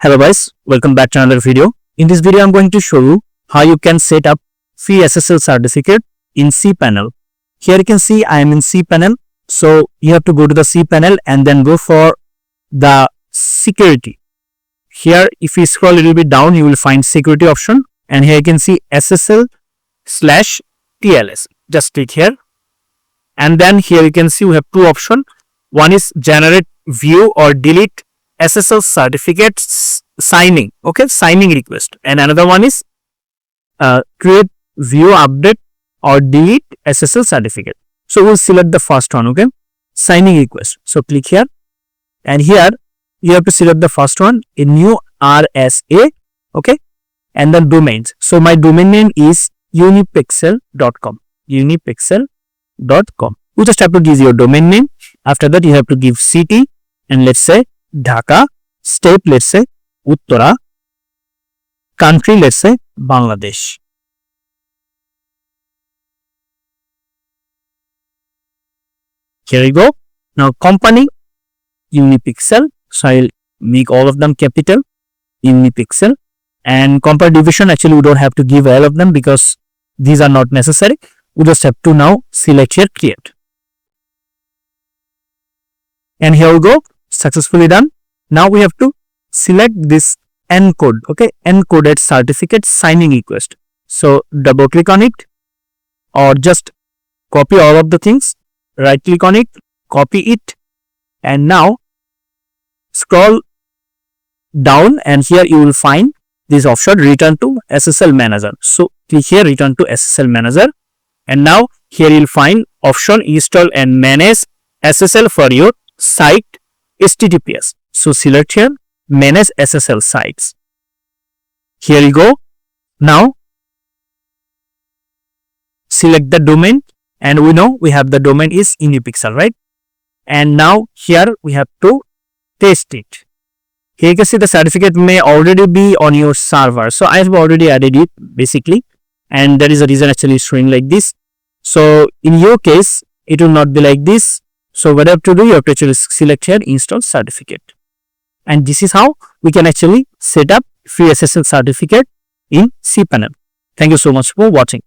Hello guys, welcome back to another video. In this video, I'm going to show you how you can set up free SSL certificate in cPanel. Here you can see I am in cPanel. So you have to go to the cPanel and then go for the security. Here, if you scroll a little bit down, you will find security option. And here you can see SSL/TLS. Just click here. And then here you can see we have two options. One is generate, view or delete SSL certificate signing, signing request, and another one is create, view, update or delete SSL certificate. So we'll select the first one, signing request. So click here, and here you have to select the first one, a new RSA, and then domains. So my domain name is unipixel.com. You just have to give your domain name. After that, you have to give city, and let's say Dhaka, state, let's say Uttara, country, let's say Bangladesh. Here we go. Now company, Unipixel. So I'll make all of them capital, Unipixel. And company division, actually we don't have to give all of them because these are not necessary. We just have to now select here create. And here we go. Successfully done. Now we have to select this encode, encoded certificate signing request. So double click on it or just copy all of the things, right click on it, copy it, and now scroll down and here you will find this option return to SSL manager. So click here return to SSL manager, and now here you'll find option install and manage SSL for your site HTTPS. So select here manage SSL sites. Here you go. Now select the domain, and we know we have the domain is Unipixel, right? And now here we have to test it. Here you can see the certificate may already be on your server. So I have already added it basically, and that is the reason actually it's showing like this. So in your case, it will not be like this. So what you have to do, you have to actually select here install certificate. And this is how we can actually set up free SSL certificate in cPanel. Thank you so much for watching.